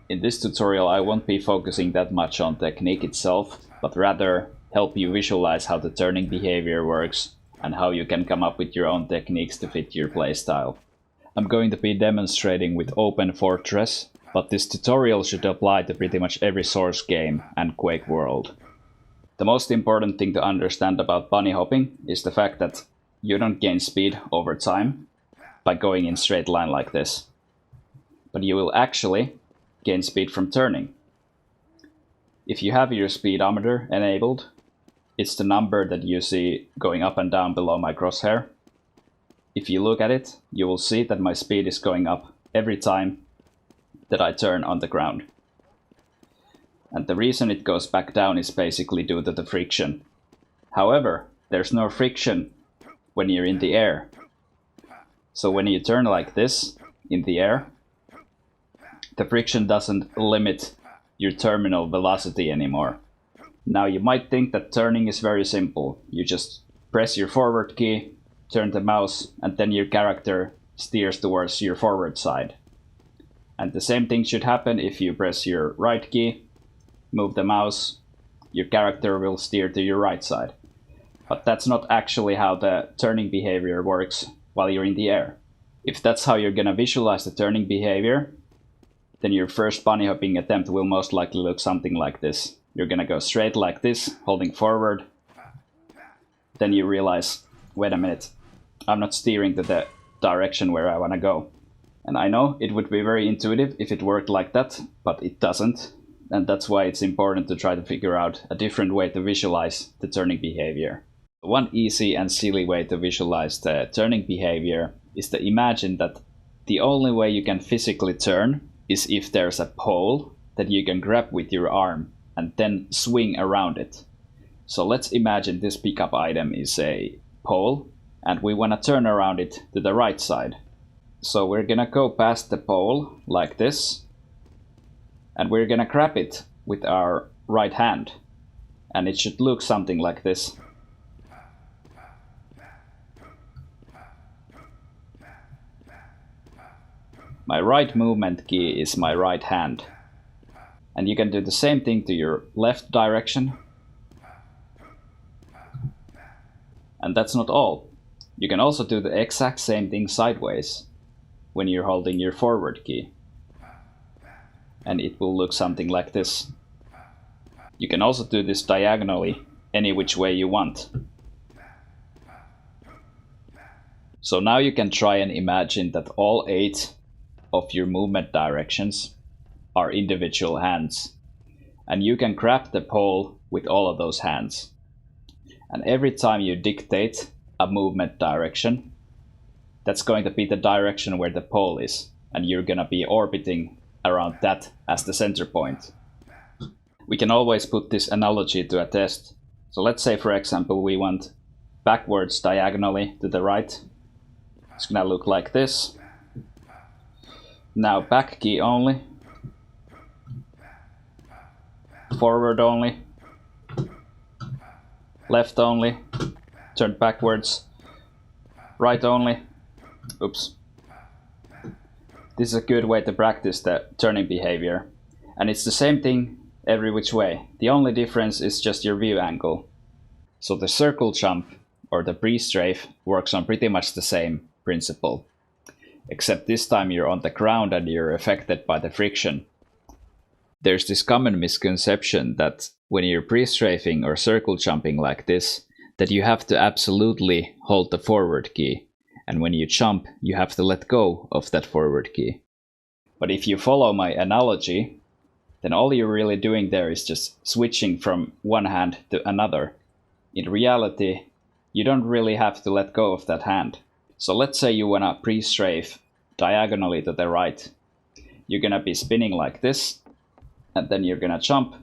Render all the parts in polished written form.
In this tutorial I won't be focusing that much on technique itself, but rather help you visualize how the turning behavior works and how you can come up with your own techniques to fit your playstyle. I'm going to be demonstrating with Open Fortress, but this tutorial should apply to pretty much every Source game and Quake world. The most important thing to understand about bunny hopping is the fact that you don't gain speed over time by going in straight line like this, but you will actually gain speed from turning. If you have your speedometer enabled, it's the number that you see going up and down below my crosshair. If you look at it, you will see that my speed is going up every time that I turn on the ground. And the reason it goes back down is basically due to the friction. However, there's no friction when you're in the air. So when you turn like this in the air, the friction doesn't limit your terminal velocity anymore. Now you might think that turning is very simple. You just press your forward key, turn the mouse, and then your character steers towards your forward side. And the same thing should happen if you press your right key, move the mouse, your character will steer to your right side. But that's not actually how the turning behavior works while you're in the air. If that's how you're gonna visualize the turning behavior, then your first bunny hopping attempt will most likely look something like this. You're gonna go straight like this, holding forward. Then you realize, wait a minute, I'm not steering to the direction where I wanna go. And I know it would be very intuitive if it worked like that, but it doesn't. And that's why it's important to try to figure out a different way to visualize the turning behavior. One easy and silly way to visualize the turning behavior is to imagine that the only way you can physically turn is if there's a pole that you can grab with your arm and then swing around it. So let's imagine this pickup item is a pole and we want to turn around it to the right side. So we're gonna go past the pole like this and we're gonna grab it with our right hand, and it should look something like this. My right movement key is my right hand. And you can do the same thing to your left direction. And that's not all. You can also do the exact same thing sideways when you're holding your forward key. And it will look something like this. You can also do this diagonally, any which way you want. So now you can try and imagine that all 8 of your movement directions are individual hands, and you can grab the pole with all of those hands. And every time you dictate a movement direction, that's going to be the direction where the pole is, and you're gonna be orbiting around that as the center point. We can always put this analogy to a test. So let's say, for example, we want backwards diagonally to the right. It's gonna look like this. Now back key only, forward only, left only, turn backwards, right only. Oops. This is a good way to practice the turning behavior. And it's the same thing every which way. The only difference is just your view angle. So the circle jump or the prestrafe works on pretty much the same principle. Except this time you're on the ground and you're affected by the friction. There's this common misconception that when you're pre-strafing or circle jumping like this, that you have to absolutely hold the forward key, and when you jump, you have to let go of that forward key. But if you follow my analogy, then all you're really doing there is just switching from one hand to another. In reality, you don't really have to let go of that hand. So let's say you wanna pre-strafe diagonally to the right. You're gonna be spinning like this, and then you're gonna jump.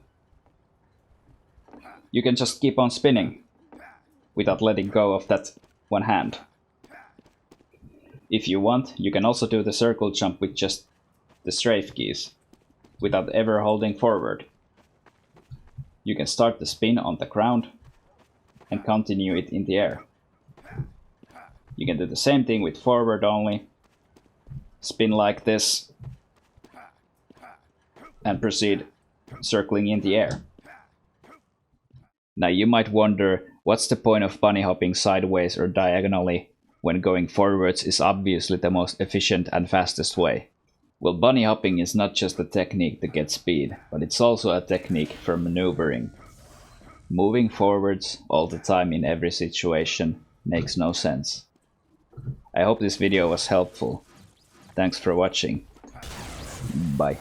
You can just keep on spinning without letting go of that one hand. If you want, you can also do the circle jump with just the strafe keys, without ever holding forward. You can start the spin on the ground and continue it in the air. You can do the same thing with forward only. Spin like this. and proceed circling in the air. Now you might wonder, what's the point of bunny hopping sideways or diagonally when going forwards is obviously the most efficient and fastest way? Well, bunny hopping is not just a technique to get speed, but it's also a technique for maneuvering. Moving forwards all the time in every situation makes no sense. I hope this video was helpful. Thanks for watching. Bye.